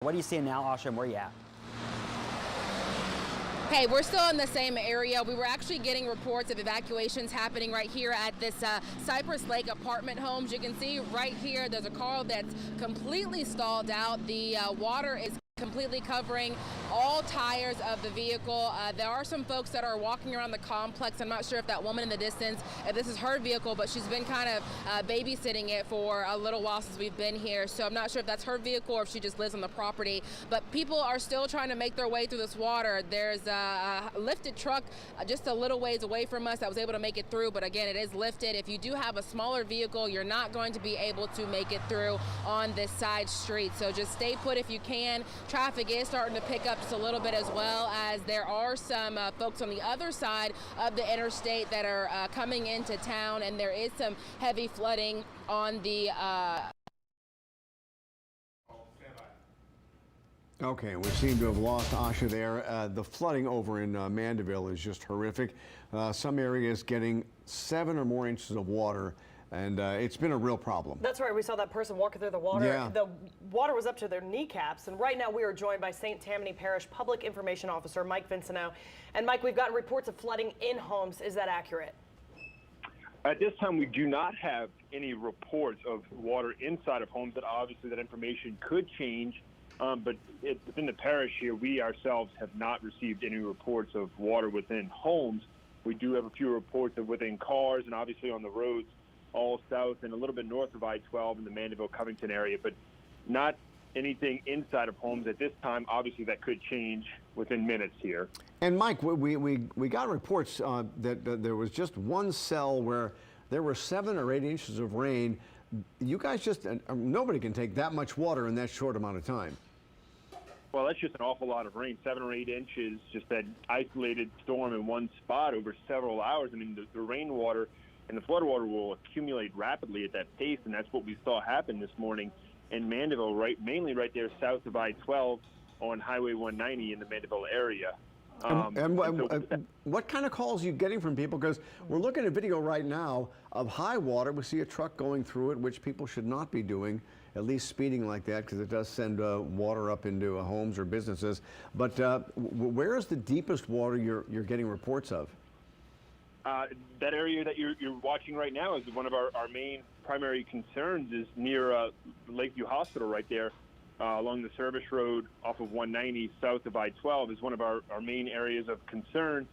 What are you seeing now, Asha, and where are you at? Hey, we're still in the same area. We were actually getting reports of evacuations happening right here at this Cypress Lake apartment homes. You can see right here, there's a car that's completely stalled out. The water is completely covering all tires of the vehicle. There are some folks that are walking around the complex. I'm not sure if that woman in the distance, if this is her vehicle, but she's been kind of babysitting it for a little while since we've been here. So I'm not sure if that's her vehicle or if she just lives on the property. But people are still trying to make their way through this water. There's a lifted truck just a little ways away from us that was able to make it through. But again, it is lifted. If you do have a smaller vehicle, you're not going to be able to make it through on this side street. So just stay put if you can. Traffic is starting to pick up just a little bit, as well as there are some folks on the other side of the interstate that are coming into town, and there is some heavy flooding on the Okay, we seem to have lost Asha there. The flooding over in Mandeville is just horrific. Some areas getting 7 or more inches of water, and it's been a real problem. That's right. We saw that person walking through the water. Yeah. The water was up to their kneecaps. And right now we are joined by St. Tammany Parish Public Information Officer Mike Vincino. And Mike, we've gotten reports of flooding in homes. Is that accurate? At this time, we do not have any reports of water inside of homes. That obviously that information could change. But within the parish here, we ourselves have not received any reports of water within homes. We do have a few reports of within cars and obviously on the roads, all south and a little bit north of I-12 in the Mandeville, Covington area, but not anything inside of homes at this time. Obviously, that could change within minutes here. And Mike, we got reports that there was just one cell where there were 7 or 8 inches of rain. You guys just, nobody can take that much water in that short amount of time. Well, that's just an awful lot of rain, 7 or 8 inches, just that isolated storm in one spot over several hours. I mean, the rainwater and the floodwater will accumulate rapidly at that pace, and that's what we saw happen this morning in Mandeville, mainly right there south of I-12 on Highway 190 in the Mandeville area. What kind of calls are you getting from people? Because we're looking at video right now of high water. We see a truck going through it, which people should not be doing, at least speeding like that, because it does send water up into homes or businesses. But where is the deepest water you're getting reports of? That area that you're watching right now is one of our main primary concerns, is near Lakeview Hospital right there along the service road off of 190 south of I-12 is one of our main areas of concern.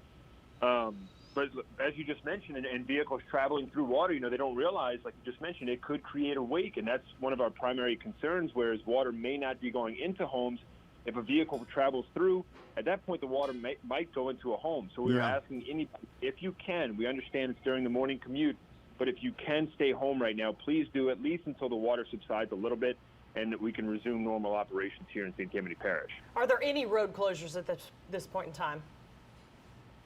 But as you just mentioned, and vehicles traveling through water, you know, they don't realize, like you just mentioned, it could create a wake, and that's one of our primary concerns, whereas water may not be going into homes. If a vehicle travels through, at that point the water might go into a home. So we're asking if you can, we understand it's during the morning commute, but if you can stay home right now, please do, at least until the water subsides a little bit and that we can resume normal operations here in St. Tammany Parish. Are there any road closures at this point in time?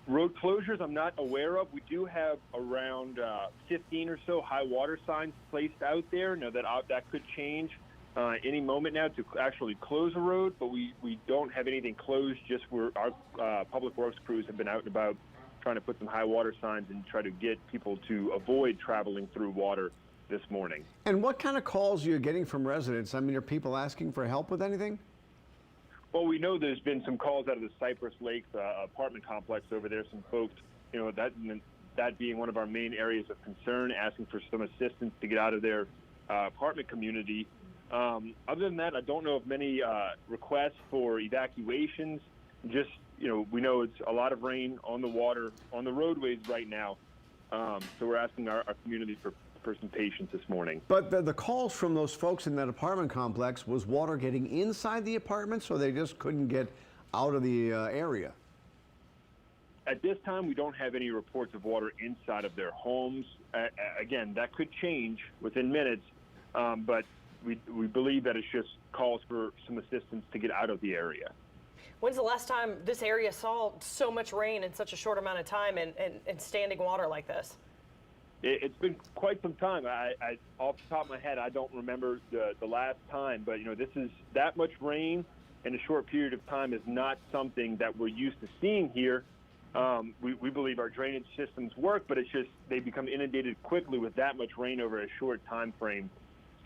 Road closures I'm not aware of. We do have around 15 or so high water signs placed out there. Now that could change any moment now to actually close a road, but we don't have anything closed. Just where our public works crews have been out and about trying to put some high water signs and try to get people to avoid traveling through water this morning. And what kind of calls are you getting from residents? I mean, are people asking for help with anything? Well, we know there's been some calls out of the Cypress Lake apartment complex over there. Some folks, you know, that being one of our main areas of concern, asking for some assistance to get out of their apartment community. Other than that, I don't know of many requests for evacuations. Just, you know, we know it's a lot of rain on the water, on the roadways right now. So we're asking our community for some patience this morning. But the calls from those folks in that apartment complex was water getting inside the apartment, so they just couldn't get out of the area? At this time, we don't have any reports of water inside of their homes. Again, that could change within minutes, but we believe that it's just calls for some assistance to get out of the area. When's the last time this area saw so much rain in such a short amount of time and standing water like this? It's been quite some time. I off the top of my head, I don't remember the last time, but you know, this is that much rain in a short period of time is not something that we're used to seeing here. We believe our drainage systems work, but it's just they become inundated quickly with that much rain over a short time frame.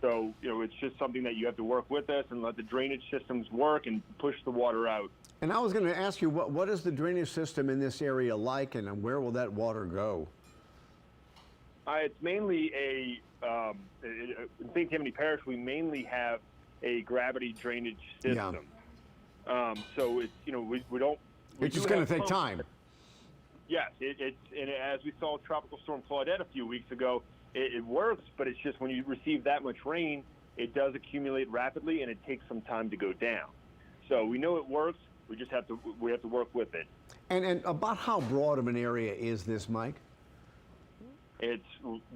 So, it's just something that you have to work with us and let the drainage systems work and push the water out. And I was going to ask you, what is the drainage system in this area like, and where will that water go? It's mainly in St. Tammany Parish, we mainly have a gravity drainage system. Yeah. So it's, we don't. It's just going to take time. Yes, and as we saw with Tropical Storm Claudette a few weeks ago, it works, but it's just when you receive that much rain, it does accumulate rapidly, and it takes some time to go down. So we know it works. We just have to work with it. And about how broad of an area is this, Mike? It's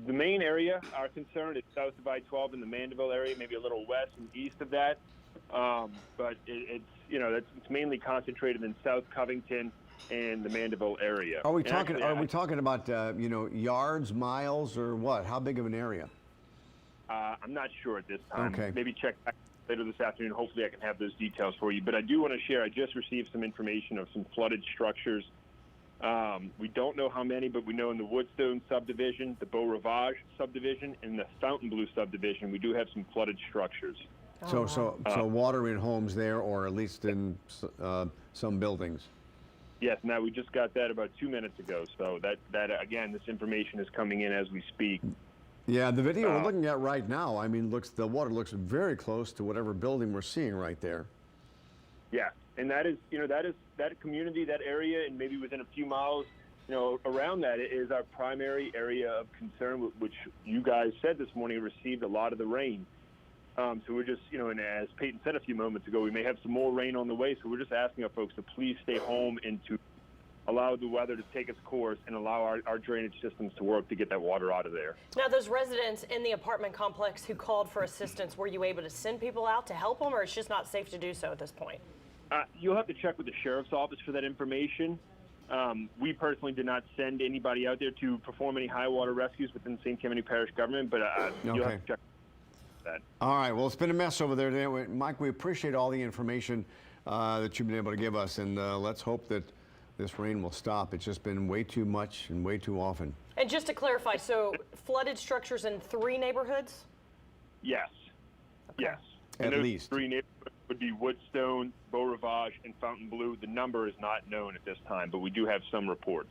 the main area. Our concern is south of I-12 in the Mandeville area, maybe a little west and east of that. But it's mainly concentrated in South Covington and the Mandeville area. Are we talking about yards, miles, or what? How big of an area? I'm not sure at this time. Okay. Maybe check back later this afternoon. Hopefully I can have those details for you. But I do want to share, I just received some information of some flooded structures. We don't know how many, but we know in the Woodstone subdivision, the Beau Rivage subdivision, and the Fontainebleau subdivision, we do have some flooded structures. So water in homes there, or at least in some buildings. Yes, now we just got that about 2 minutes ago. So that again, this information is coming in as we speak. Yeah, the video we're looking at right now, I mean, the water looks very close to whatever building we're seeing right there. Yeah, and that is that community, that area, and maybe within a few miles, around that is our primary area of concern, which you guys said this morning received a lot of the rain. So we're just, and as Peyton said a few moments ago, we may have some more rain on the way. So we're just asking our folks to please stay home and to allow the weather to take its course and allow our drainage systems to work to get that water out of there. Now, those residents in the apartment complex who called for assistance, were you able to send people out to help them, or it's just not safe to do so at this point? You'll have to check with the sheriff's office for that information. We personally did not send anybody out there to perform any high water rescues within St. Tammany Parish government, but you'll have to check that. All right, well, it's been a mess over there today. Mike, we appreciate all the information that you've been able to give us, and let's hope that this rain will stop. It's just been way too much and way too often. And just to clarify, so flooded structures in 3 neighborhoods? Yes. Okay. Yes. At least. 3 neighborhoods would be Woodstone, Beau Rivage, and Fontainebleau. The number is not known at this time, but we do have some reports.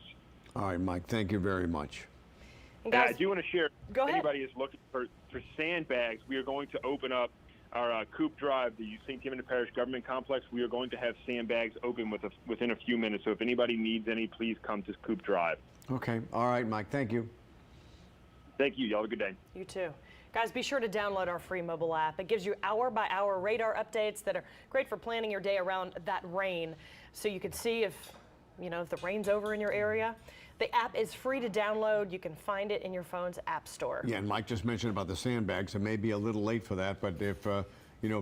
All right, Mike, thank you very much. And guys, I do want to share, if anybody is looking for sandbags, we are going to open up our Coop Drive, the St. Tammany Parish Government Complex. We are going to have sandbags open within a few minutes. So if anybody needs any, please come to Coop Drive. Okay. All right, Mike. Thank you. Thank you. Y'all have a good day. You too. Guys, be sure to download our free mobile app. It gives you hour-by-hour radar updates that are great for planning your day around that rain. So you can see if the rain's over in your area. The app is free to download. You can find it in your phone's app store. Yeah, and Mike just mentioned about the sandbags. It may be a little late for that, but if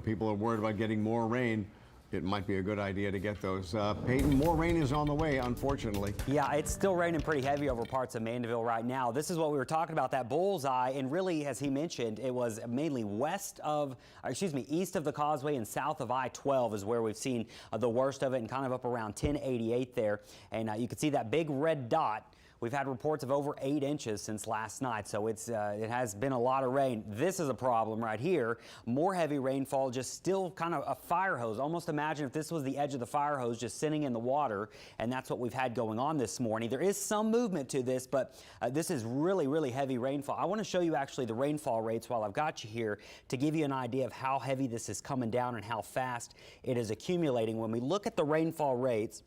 people are worried about getting more rain, it might be a good idea to get those. Peyton, more rain is on the way, unfortunately. Yeah, it's still raining pretty heavy over parts of Mandeville right now. This is what we were talking about, that bullseye, and really, as he mentioned, it was mainly east of the causeway and south of I-12 is where we've seen the worst of it, and kind of up around 1088 there. And you can see that big red dot. We've had reports of over 8 inches since last night, so it has been a lot of rain. This is a problem right here. More heavy rainfall, just still kind of a fire hose. Almost imagine if this was the edge of the fire hose just sitting in the water, and that's what we've had going on this morning. There is some movement to this, but this is really, really heavy rainfall. I want to show you actually the rainfall rates while I've got you here to give you an idea of how heavy this is coming down and how fast it is accumulating. When we look at the rainfall rates,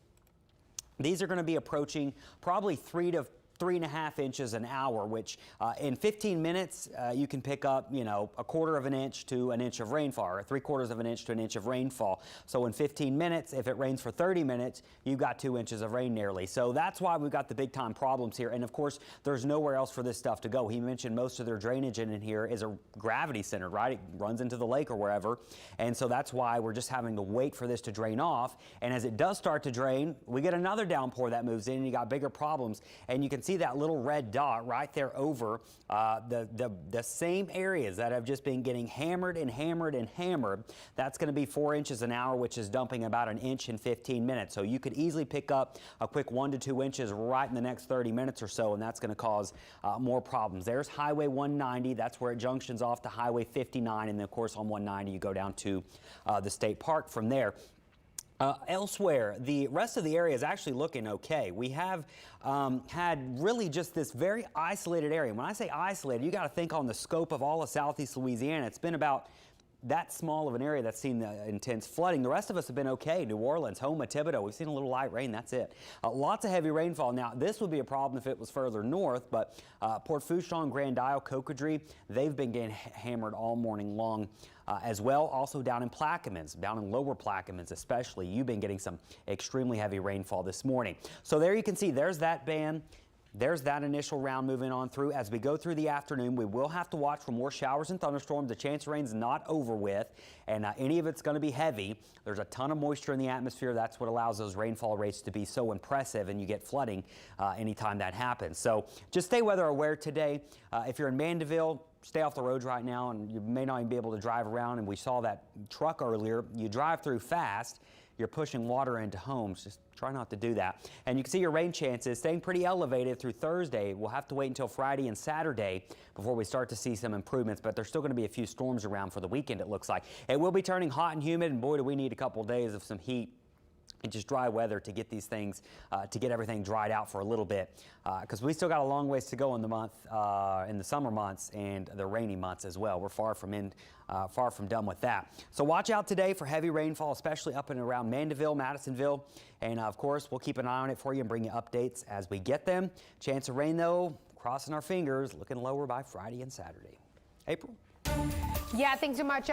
these are going to be approaching probably 3 to 3.5 inches an hour, which in 15 minutes you can pick up, 1/4 of an inch to an inch of rainfall, or 3/4 of an inch to an inch of rainfall. So in 15 minutes, if it rains for 30 minutes, you've got 2 inches of rain nearly. So that's why we've got the big time problems here. And of course, there's nowhere else for this stuff to go. He mentioned most of their drainage in here is a gravity center, right? It runs into the lake or wherever. And so that's why we're just having to wait for this to drain off. And as it does start to drain, we get another downpour that moves in and you got bigger problems. And you can see see that little red dot right there over the same areas that have just been getting hammered and hammered and hammered. That's going to be 4 inches an hour, which is dumping about an inch in 15 minutes. So you could easily pick up a quick 1 to 2 inches right in the next 30 minutes or so, and that's going to cause more problems. There's Highway 190. That's where it junctions off to Highway 59, and then of course on 190 you go down to the state park from there. Elsewhere, the rest of the area is actually looking okay. We have had really just this very isolated area. When I say isolated, you got to think on the scope of all of southeast Louisiana. It's been about that small of an area that's seen the intense flooding. The rest of us have been okay. New Orleans, Houma, Thibodeau, we've seen a little light rain, that's it. Lots of heavy rainfall. Now, this would be a problem if it was further north, but Port Fourchon, Grand Isle, Cocodrie, they've been getting hammered all morning long as well. Also down in Plaquemines, down in lower Plaquemines especially, you've been getting some extremely heavy rainfall this morning. So there you can see, there's that band. There's that initial round moving on through. As we go through the afternoon, we will have to watch for more showers and thunderstorms. The chance of rain's not over with, and any of it's going to be heavy. There's a ton of moisture in the atmosphere. That's what allows those rainfall rates to be so impressive, and you get flooding anytime that happens. So just stay weather aware today. If you're in Mandeville, stay off the roads right now, and you may not even be able to drive around. And we saw that truck earlier. You drive through fast, you're pushing water into homes. Just try not to do that. And you can see your rain chances staying pretty elevated through Thursday. We'll have to wait until Friday and Saturday before we start to see some improvements, but there's still going to be a few storms around for the weekend, it looks like. It will be turning hot and humid, and boy, do we need a couple of days of some heat and just dry weather to get these things, to get everything dried out for a little bit, because we still got a long ways to go in the month, in the summer months and the rainy months as well. We're far from done with that. So watch out today for heavy rainfall, especially up and around Mandeville, Madisonville, and of course we'll keep an eye on it for you and bring you updates as we get them. Chance of rain though, crossing our fingers, looking lower by Friday and Saturday. April? Yeah, thanks so much.